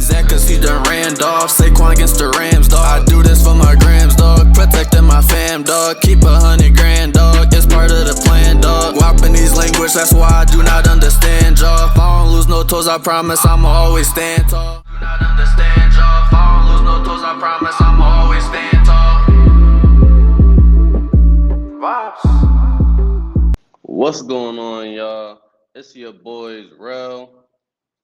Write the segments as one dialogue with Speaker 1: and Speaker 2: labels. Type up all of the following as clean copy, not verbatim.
Speaker 1: Zach, cause he done ran off. Saquon against the Rams, dog. I do this for my grams, dog. Protecting my fam, dog. Keep 100 grand, dog. It's part of the plan, dog. Whopping these language, that's why I do not understand, y'all. If I don't lose no toes, I promise I'ma always stand tall. Do not understand, y'all. If I don't lose no toes, I promise I'ma always stand tall. Vibes.
Speaker 2: What's going on, y'all? It's your boys, Rel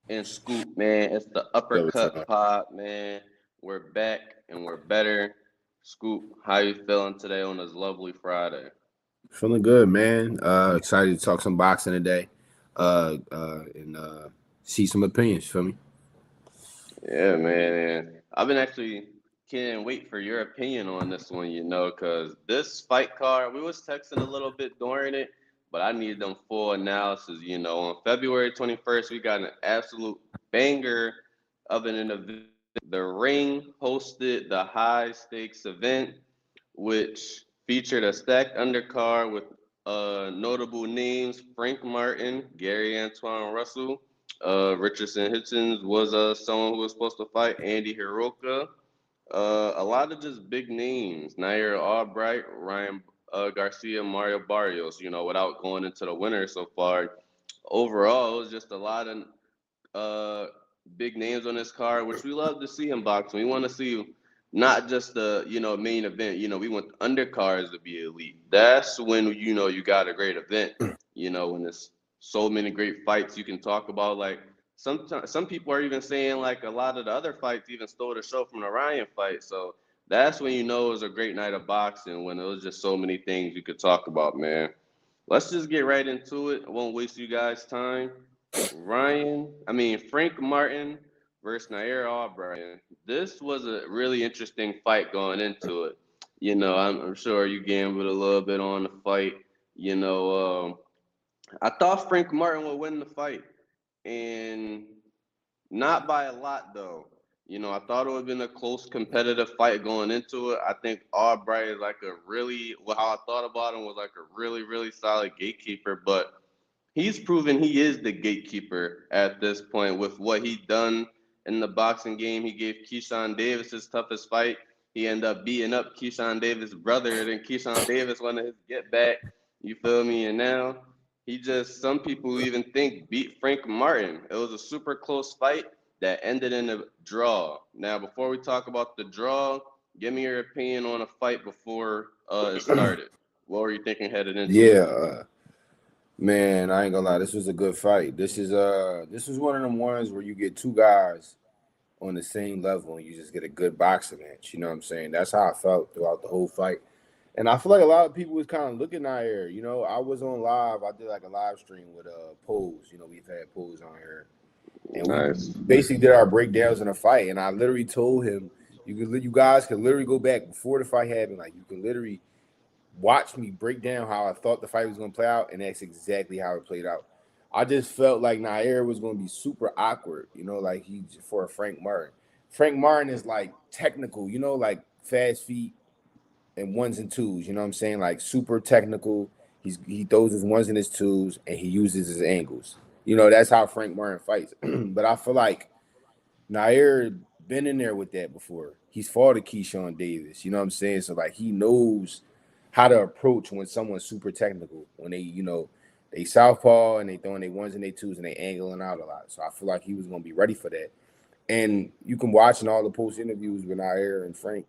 Speaker 2: and Scoop, man. It's the
Speaker 3: Yo, what's
Speaker 2: Uppercut
Speaker 3: up?
Speaker 2: Pod, man. We're back and we're better. Scoop, how you feeling today on this lovely Friday?
Speaker 3: Feeling good, man. Excited to talk some boxing today. And see some opinions. Feel me?
Speaker 2: Yeah, man. And I've been actually can't wait for your opinion on this one, because this fight card, we was texting a little bit during it, but I need them full analysis. On February 21st, we got an absolute banger of an event. The Ring hosted the high stakes event, which featured a stacked undercard with notable names: Frank Martin, Gary Antoine Russell, Richardson Hitchens was someone who was supposed to fight, Andy Hiroka. A lot of just big names: Nair Albright, Ryan Garcia, Mario Barrios. Without going into the winners so far, overall it was just a lot of uh, big names on this card, which we love to see in boxing. We want to see not just the main event. We want the undercards to be elite. That's when you got a great event. When there's so many great fights you can talk about. Like some people are even saying like a lot of the other fights even stole the show from the Ryan fight. So that's when it was a great night of boxing, when there was just so many things you could talk about, man. Let's just get right into it. I won't waste you guys' time. Frank Martin versus Nair Albright. This was a really interesting fight going into it. I'm sure you gambled a little bit on the fight. You know, I thought Frank Martin would win the fight, and not by a lot though. I thought it would have been a close competitive fight going into it. I think Albright is like how I thought about him was like a really, really solid gatekeeper, but he's proven he is the gatekeeper at this point with what he done in the boxing game. He gave Keyshawn Davis his toughest fight. He ended up beating up Keyshawn Davis' brother, and then Keyshawn Davis wanted his get back. You feel me? And now some people even think beat Frank Martin. It was a super close fight that ended in a draw. Now, before we talk about the draw, give me your opinion on a fight before it started. What were you thinking headed into
Speaker 3: Yeah,
Speaker 2: it?
Speaker 3: man. I ain't gonna lie. This was a good fight. This was one of them ones where you get two guys on the same level and you just get a good boxing match. You know what I'm saying? That's how I felt throughout the whole fight. And I feel like a lot of people was kind of looking out here. I was on live. I did like a live stream with Pose. We've had Pose on here, and we
Speaker 2: Nice.
Speaker 3: basically did our breakdowns in the fight. And I literally told him, you guys can literally go back before the fight happened. Like you can literally watch me break down how I thought the fight was going to play out, and that's exactly how it played out. I just felt like Nair was going to be super awkward, like for a Frank Martin. Frank Martin is like technical, like fast feet and ones and twos. You know what I'm saying? Like super technical. He throws his ones and his twos, and he uses his angles. That's how Frank Martin fights. But I feel like Nair been in there with that before. He's fought a Keyshawn Davis. You know what I'm saying? So like he knows how to approach when someone's super technical. When they southpaw and they throwing their ones and their twos and they angling out a lot. So I feel like he was gonna be ready for that. And you can watch in all the post interviews with Nair and Frank.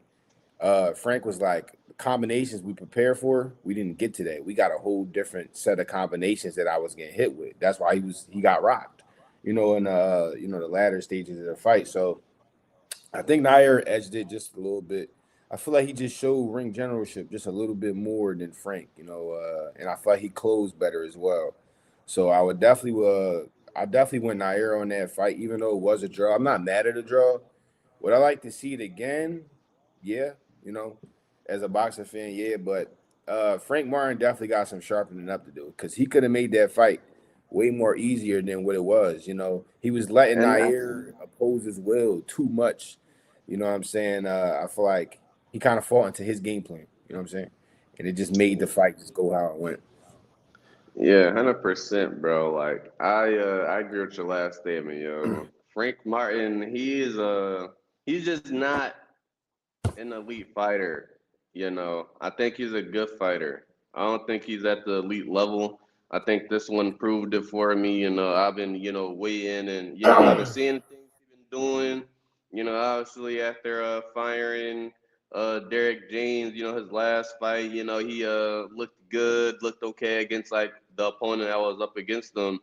Speaker 3: Frank was like, the combinations we prepare for, we didn't get to that. We got a whole different set of combinations that I was getting hit with. That's why he got rocked, in the latter stages of the fight. So I think Nair edged it just a little bit. I feel like he just showed ring generalship just a little bit more than Frank, and I feel like he closed better as well. So I definitely went Nair on that fight, even though it was a draw. I'm not mad at a draw. Would I like to see it again? Yeah, as a boxing fan, yeah. But Frank Martin definitely got some sharpening up to do because he could have made that fight way more easier than what it was. He was letting
Speaker 2: And
Speaker 3: Nair oppose his will too much. You know what I'm saying? I feel like he kind of fought into his game plan. You know what I'm saying? And it just made the fight just go how it went.
Speaker 2: Yeah, 100%, bro. Like I agree with your last statement, yo. Frank Martin, he's just not an elite fighter. I think he's a good fighter. I don't think he's at the elite level. I think this one proved it for me. I've been, weighing and I've been seeing things he's been doing. Obviously after firing Derek James, his last fight, he looked good, looked okay against like the opponent that was up against him.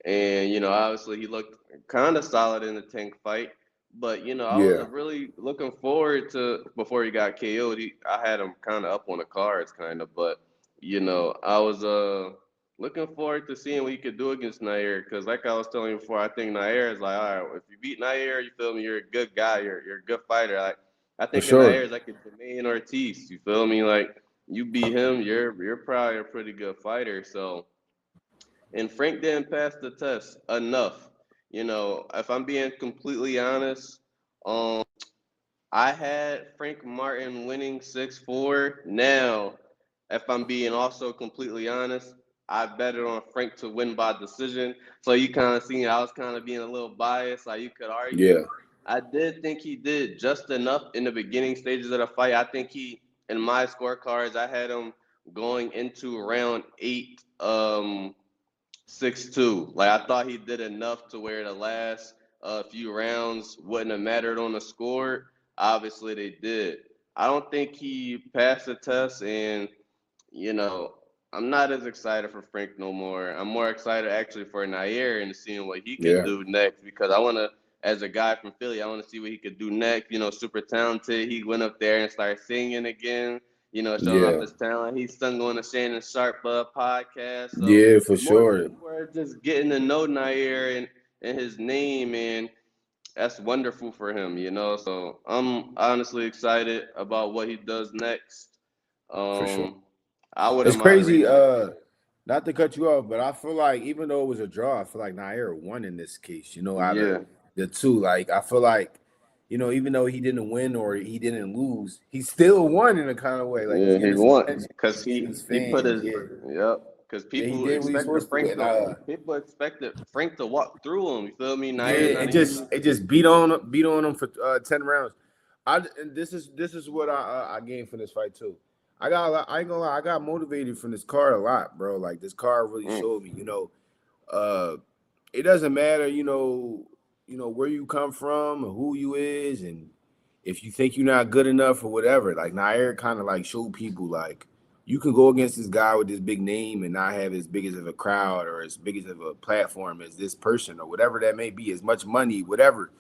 Speaker 2: And, obviously he looked kind of solid in the Tank fight. But, I was
Speaker 3: Yeah,
Speaker 2: really looking forward to, before he got KO'd, I had him kind of up on the cards, kind of. But, I was looking forward to seeing what he could do against Nair. Because, like I was telling you before, I think Nair is like, all right, if you beat Nair, you feel me, you're a good guy, you're a good fighter. Like, I
Speaker 3: for
Speaker 2: think of
Speaker 3: sure.
Speaker 2: Nair is like a Jermaine Ortiz, you feel me? Like, you beat him, you're probably a pretty good fighter. So, and Frank didn't pass the test enough. If I'm being completely honest, um, I had Frank Martin winning 6-4. Now, if I'm being also completely honest, I betted on Frank to win by decision. So you kind of seen I was kind of being a little biased. Like you could argue,
Speaker 3: Yeah,
Speaker 2: I did think he did just enough in the beginning stages of the fight. I think in my scorecards, I had him going into round 8. 6-2. Like I thought he did enough to where the last few rounds wouldn't have mattered on the score. Obviously they did. I don't think he passed the test, and you know I'm not as excited for Frank no more. I'm more excited actually for Nair and seeing what he could
Speaker 3: yeah,
Speaker 2: do next because I want to. As a guy from Philly, I want to see what he could do next. Super talented. He went up there and started singing again. Showing off
Speaker 3: yeah,
Speaker 2: his talent. He sung on the Shannon Sharp podcast. So
Speaker 3: yeah, for
Speaker 2: more
Speaker 3: sure.
Speaker 2: people are just getting to know Nair and his name, and that's wonderful for him. So I'm honestly excited about what he does next.
Speaker 3: For sure.
Speaker 2: Um, I
Speaker 3: It's
Speaker 2: wouldn't mind
Speaker 3: crazy.
Speaker 2: reading like,
Speaker 3: Not to cut you off, but I feel like even though it was a draw, I feel like Nair won in this case. Out of
Speaker 2: yeah,
Speaker 3: the two, like I feel like, even though he didn't win or he didn't lose, he still won in a kind of way. Like he's
Speaker 2: yeah, he
Speaker 3: getting some
Speaker 2: won
Speaker 3: attention.
Speaker 2: because
Speaker 3: He's getting his
Speaker 2: he put
Speaker 3: fans.
Speaker 2: his
Speaker 3: Yeah,
Speaker 2: yep. Because
Speaker 3: yeah, he
Speaker 2: people
Speaker 3: did what he's
Speaker 2: expected
Speaker 3: supposed to. And
Speaker 2: People expected Frank to walk through him. You feel me?
Speaker 3: yeah,
Speaker 2: Nair's not even.
Speaker 3: it just beat on him for 10 rounds. And this is what I gained from this fight too. I ain't gonna lie, I got motivated from this card a lot, bro. Like this card really
Speaker 2: Mm,
Speaker 3: showed me, uh, it doesn't matter, where you come from or who you is, and if you think you're not good enough or whatever. Like Nair kind of like showed people like you can go against this guy with this big name and not have as big as of a crowd or as big as of a platform as this person or whatever that may be, as much money, whatever.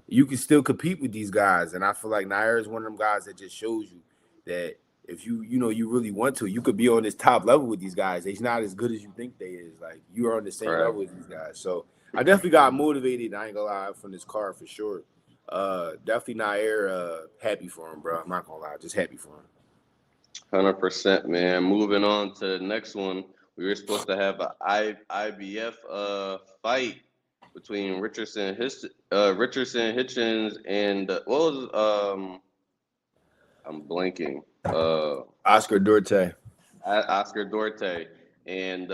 Speaker 3: You can still compete with these guys, and I feel like Nair is one of them guys that just shows you that if you really want to, you could be on this top level with these guys. They're not as good as you think they is. Like you are on the same
Speaker 2: right.
Speaker 3: level as these guys. So I definitely got motivated. I ain't gonna lie from this card for sure. Definitely Nair. Happy for him, bro. I'm not gonna lie, just happy for him.
Speaker 2: 100%, man. Moving on to the next one, we were supposed to have a IBF fight between Richardson Hitchens and what was I'm blanking.
Speaker 3: Oscar Duarte.
Speaker 2: Oscar Duarte, and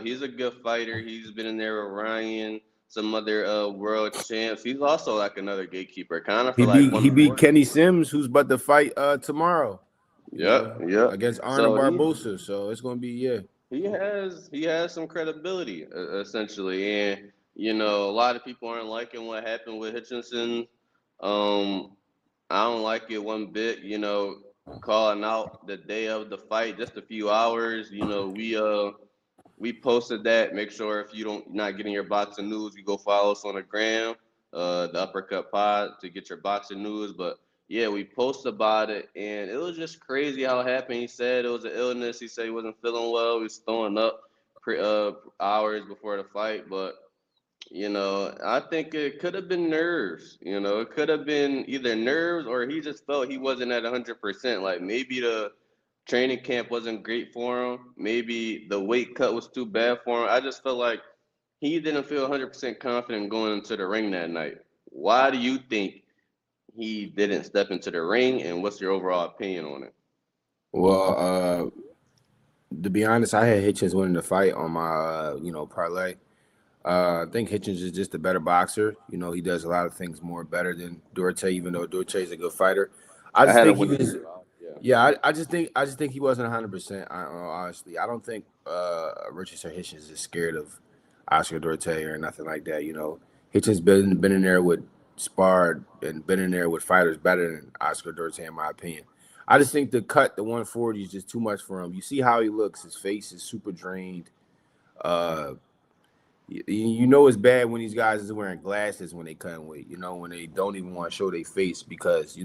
Speaker 2: he's a good fighter. He's been in there with Ryan, some other world champs. He's also like another gatekeeper, kind of
Speaker 3: He
Speaker 2: for like
Speaker 3: beat he beat
Speaker 2: 140.
Speaker 3: Kenny Sims, who's about to fight tomorrow.
Speaker 2: Yep, yep.
Speaker 3: Against Arnold
Speaker 2: So
Speaker 3: Barbosa. So it's gonna be
Speaker 2: he has some credibility essentially, and a lot of people aren't liking what happened with Hutchinson. Um, I don't like it one bit. Calling out the day of the fight, just a few hours. We posted that. Make sure if you don't not getting your boxing news, you go follow us on the gram, the Uppercut Pod to get your boxing news. But yeah, we posted about it, and it was just crazy how it happened. He said it was an illness. He said he wasn't feeling well. He was throwing up hours before the fight, but I think it could have been nerves. It could have been either nerves or he just felt he wasn't at 100%. Like maybe the training camp wasn't great for him. Maybe the weight cut was too bad for him. I just felt like he didn't feel 100% confident going into the ring that night. Why do you think he didn't step into the ring, and what's your overall opinion on it?
Speaker 3: Well, to be honest, I had Hitchens winning the fight on my parlay. I think Hitchens is just a better boxer. You know, he does a lot of things more better than Duarte, even though Duarte is a good fighter. I
Speaker 2: I
Speaker 3: just
Speaker 2: had him
Speaker 3: think he
Speaker 2: winning
Speaker 3: was.
Speaker 2: the round. Yeah.
Speaker 3: Yeah, I just think he wasn't 100%. Honestly, I don't think Richardson Hitchens is scared of Oscar Duarte or nothing like that. You know, Hitchens been in there with sparred and been in there with fighters better than Oscar Duarte, in my opinion. I just think the 140 is just too much for him. You see how he looks; his face is super drained. Uh, you know it's bad when these guys is wearing glasses when they cutting weight. You know when they don't even want to show their face because you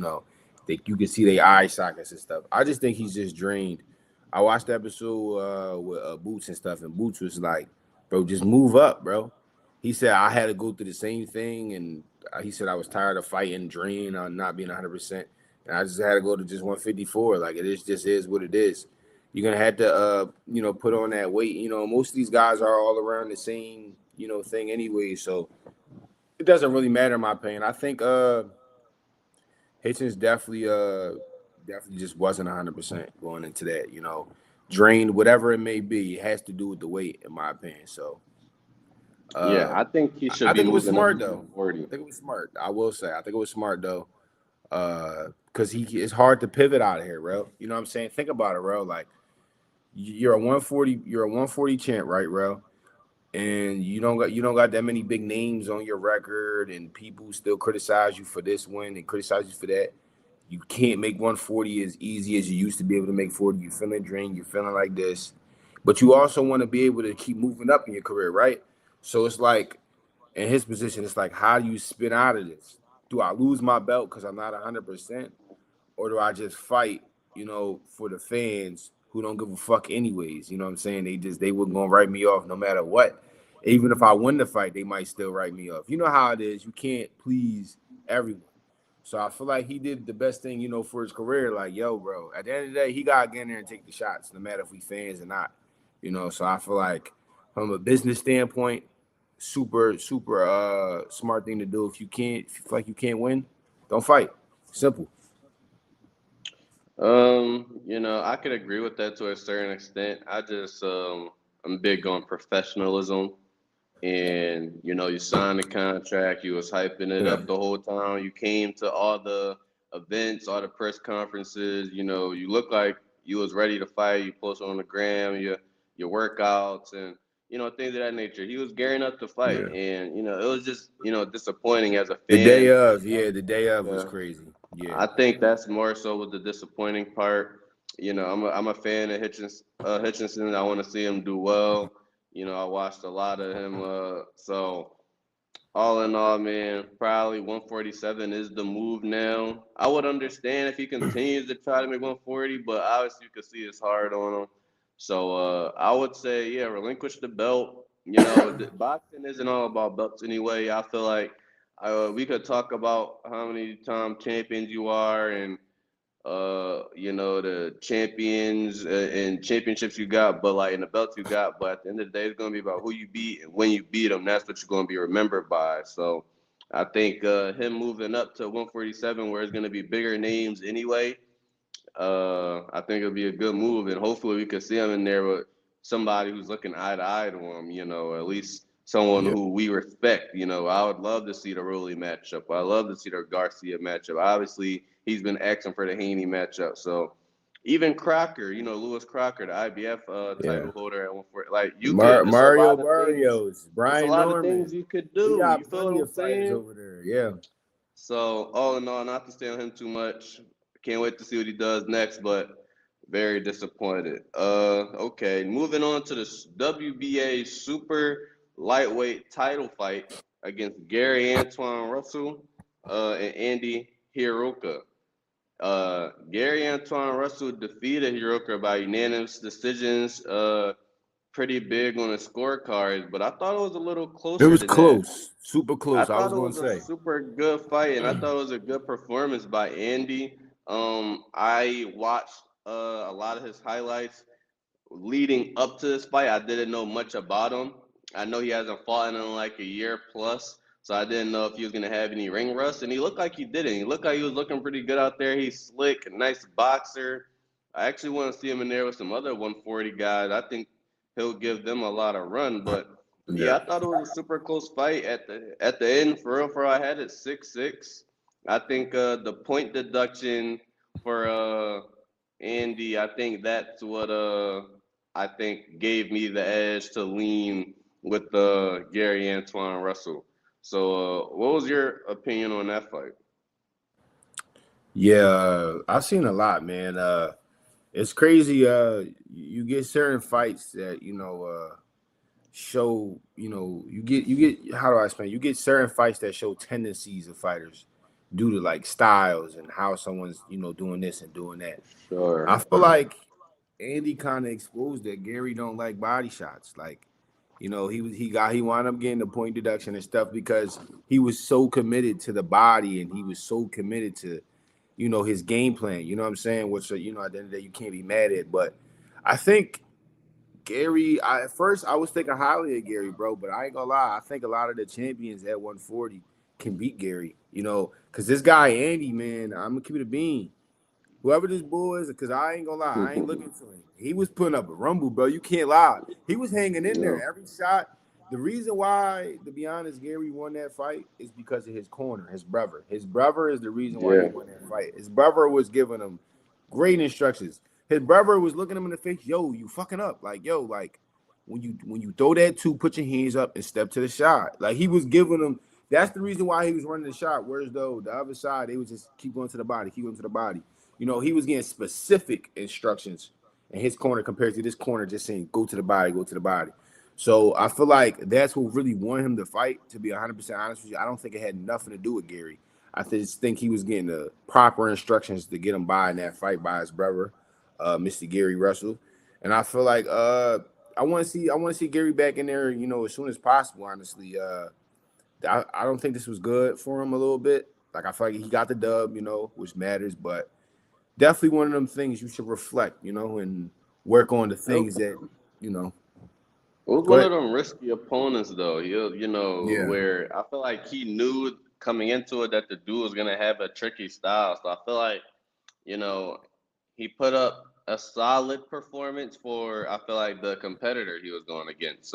Speaker 3: can see their eye sockets and stuff. I just think he's just drained. I watched the episode with Boots and stuff, and Boots was like, "Bro, just move up, bro." He said I had to go through the same thing, and he said I was tired of fighting, drained, on not being 100%, and I just had to go to just 154. Like it is, just is what it is. You're gonna have to, put on that weight. You know, most of these guys are all around the same, thing anyway. So it doesn't really matter, in my opinion. I think Hitchens definitely just wasn't 100% going into that. Drained, whatever it may be, it has to do with the weight, in my opinion. So
Speaker 2: Yeah,
Speaker 3: uh,
Speaker 2: I think he
Speaker 3: I
Speaker 2: should be
Speaker 3: think it was
Speaker 2: moving up
Speaker 3: smart
Speaker 2: to
Speaker 3: though. I
Speaker 2: 140.
Speaker 3: think it was smart. I will say, I think it was smart though. Because it's hard to pivot out of here, bro. You know what I'm saying? Think about it, bro. Like you're a 140 champ, right, bro? And you don't got that many big names on your record, and people still criticize you for this win and criticize you for that. You can't make 140 as easy as you used to be able to make 40. You're feeling drained, you're feeling like this, but you also want to be able to keep moving up in your career, right? So it's like in his position, it's like, how do you spin out of this? Do I lose my belt because I'm not 100%, or do I just fight, for the fans who don't give a fuck anyways? You know what I'm saying? They were gonna write me off no matter what. Even if I win the fight, they might still write me off. You know how it is. You can't please everyone. So I feel like he did the best thing, for his career. Like, yo, bro, at the end of the day, he gotta get in there and take the shots, no matter if we fans or not. So I feel like from a business standpoint, super, super smart thing to do. If you feel like you can't win, don't fight. Simple.
Speaker 2: I could agree with that to a certain extent. I'm big on professionalism. And you signed the contract, you was hyping it
Speaker 3: Yeah.
Speaker 2: up the whole time. You came to all the events, all the press conferences. You look like you was ready to fight. You posted on the gram your workouts and things of that nature. He was gearing up to fight,
Speaker 3: Yeah.
Speaker 2: and it was just disappointing as a
Speaker 3: The day
Speaker 2: fan.
Speaker 3: of, yeah, the day of was
Speaker 2: Yeah.
Speaker 3: crazy. Yeah.
Speaker 2: I think that's more so with the disappointing part. I'm a fan of Hitchinson. I want to see him do well. I watched a lot of him. So all in all, man, probably 147 is the move now. I would understand if he continues to try to make 140, but obviously you can see it's hard on him. So I would say, yeah, relinquish the belt. Boxing isn't all about belts anyway. I feel like we could talk about how many time champions you are and the champions and championships you got, but like in the belts you got. But at the end of the day, it's gonna be about who you beat and when you beat them. That's what you're gonna be remembered by. So I think him moving up to 147, where it's gonna be bigger names anyway. I think it'll be a good move, and hopefully we could see him in there with somebody who's looking eye to eye to him. At least someone
Speaker 3: Yeah.
Speaker 2: who we respect. I would love to see the Rolly matchup. I love to see the Garcia matchup. Obviously, he's been asking for the Haney matchup. So even Crocker, Lewis Crocker, the IBF
Speaker 3: Yeah.
Speaker 2: title holder at 140, like you could. There's a
Speaker 3: Mario
Speaker 2: lot of things.
Speaker 3: Barrios,
Speaker 2: There's a
Speaker 3: Brian
Speaker 2: lot of things
Speaker 3: Norman.
Speaker 2: you could
Speaker 3: We
Speaker 2: do. You
Speaker 3: got
Speaker 2: feel what
Speaker 3: plenty
Speaker 2: I'm
Speaker 3: of fighters
Speaker 2: saying?
Speaker 3: over there. Yeah.
Speaker 2: So all in all, not to stay on him too much. Can't wait to see what he does next, but very disappointed. Okay, moving on to the WBA super lightweight title fight against Gary Antoine Russell and Andy Hiroka. Gary Antoine Russell defeated Hiroka by unanimous decisions. Pretty big on the scorecards, but I thought it was a little
Speaker 3: It
Speaker 2: closer
Speaker 3: was
Speaker 2: than that.
Speaker 3: close. Super
Speaker 2: I
Speaker 3: close. I
Speaker 2: thought
Speaker 3: was
Speaker 2: it
Speaker 3: gonna
Speaker 2: was a
Speaker 3: say.
Speaker 2: super good fight, and I thought it was a good performance by Andy. I watched a lot of his highlights leading up to this fight. I didn't know much about him. I know he hasn't fought in like a year plus, so I didn't know if he was gonna have any ring rust, and he looked like he didn't. He looked like he was looking pretty good out there. He's slick, nice boxer. I actually want to see him in there with some other 140 guys. I think he'll give them a lot of run, but
Speaker 3: Yeah.
Speaker 2: Yeah, I thought it was a super close fight at the end. For real, I had it 6-6. I think the point deduction for Andy, I think that's what I think gave me the edge to lean with Gary Antoine Russell. So, what was your opinion on that fight?
Speaker 3: Yeah, I've seen a lot, man. It's crazy. You get certain fights that show. You get how do I explain? You get certain fights that show tendencies of fighters due to like styles and how someone's doing this and doing that. I
Speaker 2: Sure.
Speaker 3: feel like Andy kind of exposed that Gary don't like body shots. Like, he wound up getting the point deduction and stuff because he was so committed to the body and he was so committed to his game plan. You know what I'm saying? Which at the end of the day you can't be mad at. But I think Gary, at first I was thinking highly of Gary, bro, but I ain't gonna lie. I think a lot of the champions at 140 can beat Gary. Because this guy Andy, man, I'm gonna keep it a bean. Whoever this boy is, because I ain't gonna lie, I ain't looking to him. He was putting up a rumble, bro. You can't lie. He was hanging in
Speaker 2: Yeah.
Speaker 3: there every shot. The reason why, to be honest, Gary won that fight is because of his corner, his brother. His brother is the reason why he
Speaker 2: Yeah.
Speaker 3: won that fight. His brother was giving him great instructions. His brother was looking him in the face, yo, you fucking up. Like, yo, like when you throw that two, put your hands up and step to the shot. Like he was giving him. That's the reason why he was running the shot. Whereas though the other side, they was just keep going to the body, keep going to the body. He was getting specific instructions in his corner compared to this corner just saying, go to the body, go to the body. So I feel like that's what really won him the fight, to be 100% honest with you. I don't think it had nothing to do with Gary. I just think he was getting the proper instructions to get him by in that fight by his brother, Mr. Gary Russell. And I feel like I want to see Gary back in there, as soon as possible, honestly. I don't think this was good for him a little bit. Like I feel like he got the dub, which matters, but definitely one of them things you should reflect, and work on the things that, you know.
Speaker 2: It was
Speaker 3: Go
Speaker 2: one
Speaker 3: ahead.
Speaker 2: of them risky opponents, though.
Speaker 3: Yeah,
Speaker 2: Where I feel like he knew coming into it that the dude was gonna have a tricky style. So I feel like, you know, he put up a solid performance for I feel like the competitor he was going against.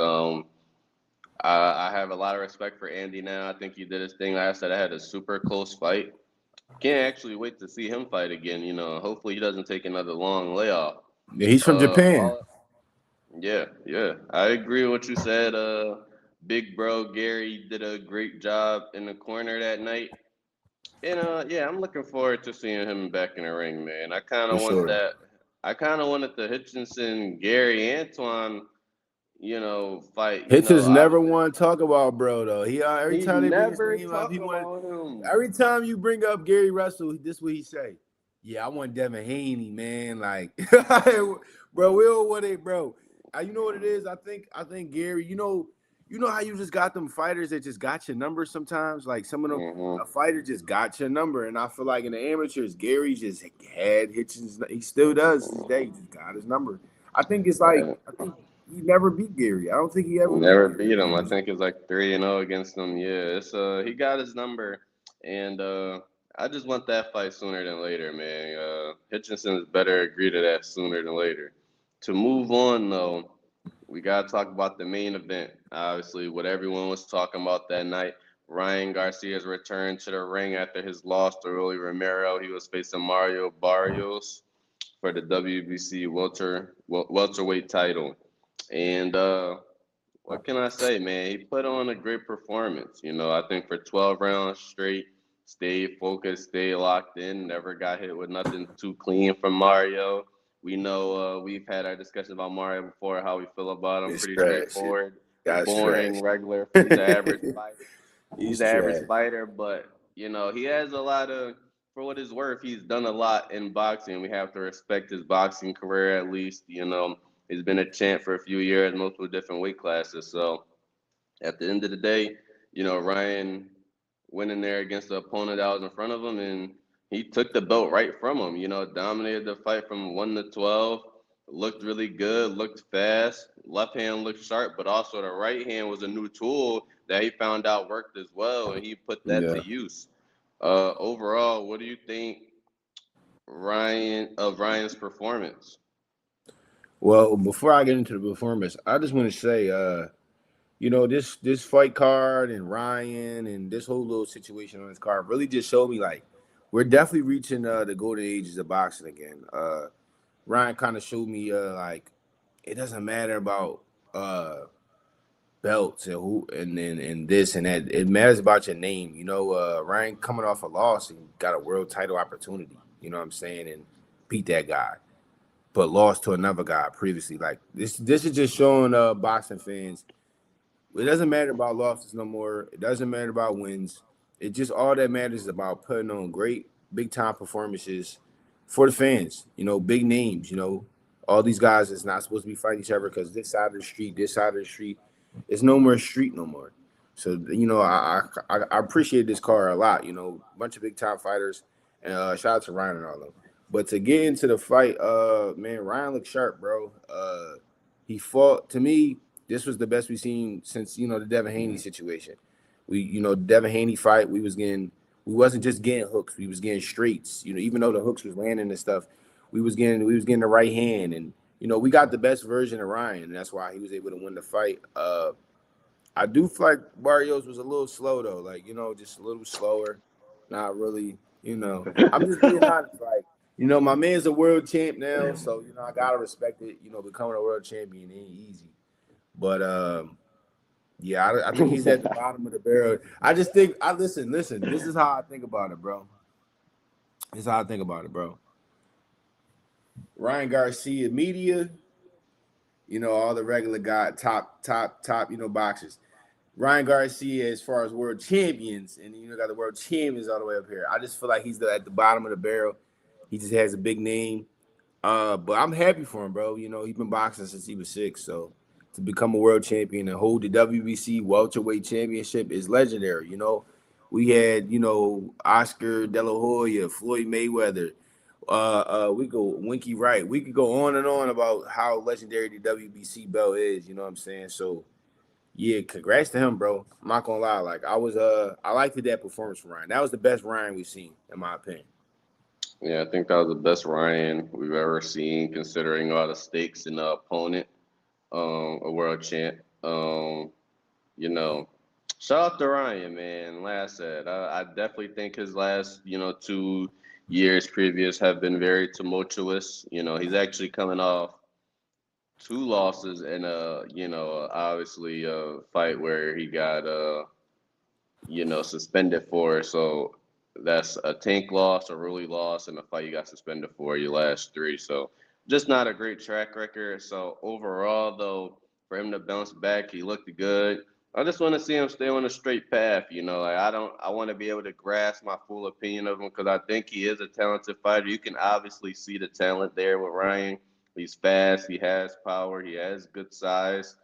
Speaker 2: I have a lot of respect for Andy now. I think he did his thing. Like I said, I had a super close fight. Can't actually wait to see him fight again. Hopefully he doesn't take another long layoff.
Speaker 3: yeah, he's from Japan.
Speaker 2: All Yeah, yeah. I agree with what you said. Big bro Gary did a great job in the corner that night. And yeah, I'm looking forward to seeing him back in the ring, man. I kind
Speaker 3: For
Speaker 2: of want
Speaker 3: sure.
Speaker 2: that. I kind of wanted the Hutchinson Gary Antoine, fight.
Speaker 3: Hitchens never
Speaker 2: Obviously
Speaker 3: want to talk about bro though. He every
Speaker 2: he
Speaker 3: time they bring his
Speaker 2: never
Speaker 3: name up,
Speaker 2: talk
Speaker 3: he want.
Speaker 2: about him.
Speaker 3: Every time you bring up Gary Russell, this what he say. Yeah, I want Devin Haney, man. Like, bro, we don't want it, bro. You know what it is? I think Gary. You know how you just got them fighters that just got your number sometimes. Like some of them,
Speaker 2: Hmm.
Speaker 3: a fighter just got your number, and I feel like in the amateurs, Gary just had Hitchens. He still does to this day. He just got his number. I think he never beat Gary. I don't think he ever beat
Speaker 2: Never
Speaker 3: Gary in
Speaker 2: beat
Speaker 3: the
Speaker 2: him. I
Speaker 3: amateurs.
Speaker 2: think it's like 3-0 against him. Yeah, it's he got his number, and I just want that fight sooner than later, man. Hutchinson's better agree to that sooner than later. To move on though, we gotta talk about the main event. Obviously, what everyone was talking about that night. Ryan Garcia's return to the ring after his loss to Rolly Romero. He was facing Mario Barrios for the WBC welterweight title. And what can I say, man? He put on a great performance. I think for 12 rounds straight, stayed focused, stayed locked in, never got hit with nothing too clean from Mario. We know we've had our discussion about Mario before, how we feel about him.
Speaker 3: It's
Speaker 2: Pretty
Speaker 3: trash.
Speaker 2: straightforward,
Speaker 3: That's
Speaker 2: boring,
Speaker 3: trash.
Speaker 2: regular. He's an average fighter. He's
Speaker 3: He's
Speaker 2: an average
Speaker 3: trash.
Speaker 2: fighter, but he has a lot of, for what it's worth, he's done a lot in boxing. We have to respect his boxing career at least. He's been a champ for a few years, multiple different weight classes. So at the end of the day, Ryan went in there against the opponent that was in front of him, and he took the belt right from him. Dominated the fight from 1-12. Looked really good. Looked fast. Left hand looked sharp, but also the right hand was a new tool that he found out worked as well, and he put that to
Speaker 3: Yeah.
Speaker 2: use. Overall, what do you think Ryan's performance?
Speaker 3: Well, before I get into the performance, I just want to say, this fight card and Ryan and this whole little situation on this card really just showed me like we're definitely reaching the golden ages of boxing again. Ryan kind of showed me like it doesn't matter about belts and who and this and that. It matters about your name. Ryan coming off a loss and got a world title opportunity. You know what I'm saying? And beat that guy, but lost to another guy previously. Like this is just showing boxing fans. It doesn't matter about losses no more. It doesn't matter about wins. It just all that matters is about putting on great big time performances for the fans. Big names. All these guys is not supposed to be fighting each other because this side of the street, it's no more street no more. So I appreciate this card a lot. Bunch of big time fighters, and shout out to Ryan and all of them. But to get into the fight, man, Ryan looked sharp, bro. He fought to me. This was the best we've seen since the Devin Haney situation. Devin Haney fight, we wasn't just getting hooks, we was getting straights. Even though the hooks was landing and stuff, we was getting the right hand, and we got the best version of Ryan, and that's why he was able to win the fight. I do feel like Barrios was a little slow though, like just a little slower, not really. I'm just being honest, like. My man's a world champ now, so I gotta respect it. Becoming a world champion ain't easy. But yeah, I think he's at the bottom of the barrel. I just think listen. This is how I think about it, bro. Ryan Garcia, media, all the regular guy, top, boxers. Ryan Garcia, as far as world champions, and got the world champions all the way up here. I just feel like he's at the bottom of the barrel. He just has a big name. But I'm happy for him, bro. He's been boxing since he was 6, so to become a world champion and hold the WBC welterweight championship is legendary. We had Oscar De La Hoya, Floyd Mayweather. We go Winky Wright. We could go on and on about how legendary the WBC belt is. You know what I'm saying? So yeah, congrats to him, bro. I'm not gonna lie. Like I liked that performance from Ryan. That was the best Ryan we've seen, in my opinion.
Speaker 2: Yeah, I think that was the best Ryan we've ever seen, considering all the stakes in the opponent, a world champ. Shout out to Ryan, man. Like I said, I definitely think his last, 2 years previous have been very tumultuous. He's actually coming off 2 losses in obviously a fight where he got, suspended for. So that's a Tank loss, a Rulli loss, and a fight you got suspended for your last 3. So just not a great track record. So overall, though, for him to bounce back, he looked good. I just want to see him stay on a straight path. I want to be able to grasp my full opinion of him because I think he is a talented fighter. You can obviously see the talent there with Ryan. He's fast. He has power. He has good size.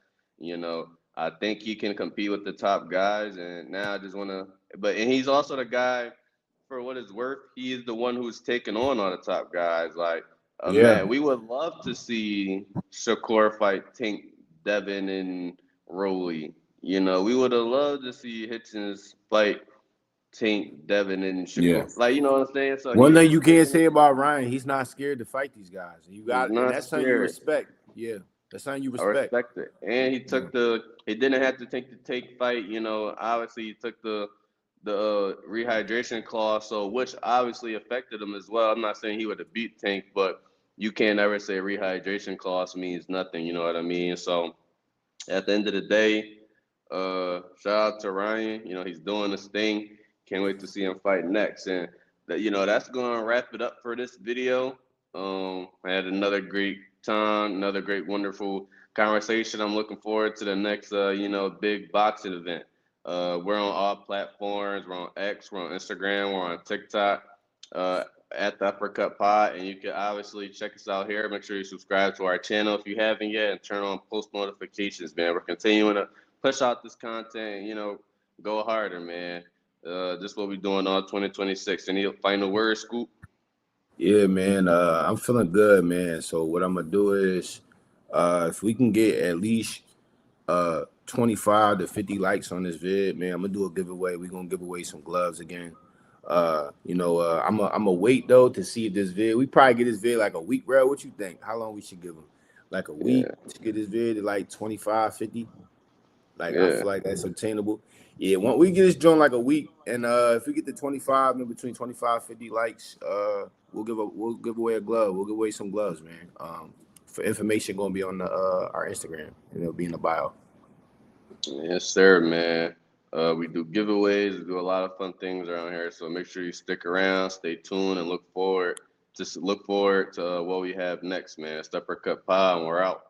Speaker 2: I think he can compete with the top guys. And now I just want to, and he's also the guy, for what it's worth, he is the one who's taken on all the top guys. Like, man, we would love to see Shakur fight Tank, Devin, and Rowley. We would have loved to see Hitchens fight Tank, Devin, and Shakur.
Speaker 3: Yeah.
Speaker 2: Like, you know what I'm saying? So
Speaker 3: one thing you can't say about Ryan, he's not scared to fight these guys. And that's something you respect. Yeah. That's something you respect.
Speaker 2: I respect it. And he took he didn't have to take the Tank fight. Obviously he took the rehydration clause, so which obviously affected him as well. I'm not saying he would have beat Tank, but you can't ever say rehydration clause means nothing. You know what I mean? So at the end of the day, shout out to Ryan. He's doing his thing. Can't wait to see him fight next. And that's going to wrap it up for this video. I had another great time, another great, wonderful conversation. I'm looking forward to the next, big boxing event. We're on all platforms. We're on X. We're on Instagram. We're on TikTok. At the Uppercut Pod, and you can obviously check us out here. Make sure you subscribe to our channel if you haven't yet, and turn on post notifications, man. We're continuing to push out this content. Go harder, man. This is what we're doing all 2026. Any final words, Scoop?
Speaker 3: Yeah, man. I'm feeling good, man. So what I'm gonna do is, if we can get at least 25 to 50 likes on this vid, man, I'm gonna do a giveaway. We're gonna give away some gloves again. I'm a wait though to see if this vid. We probably get this vid like a week, bro. What you think? How long we should give them? Like a week to get this vid to like 25, 50? Like I
Speaker 2: Yeah.
Speaker 3: feel like that's obtainable. Yeah, once we get this joint like a week, and if we get to 25, in between 25, 50 likes, we'll give away a glove. We'll give away some gloves, man. For information gonna be on the our Instagram, and it'll be in the bio.
Speaker 2: Yes, sir, man. We do giveaways, we do a lot of fun things around here. So make sure you stick around, stay tuned, and look forward to what we have next, man. It's Uppercut Pod, and we're out.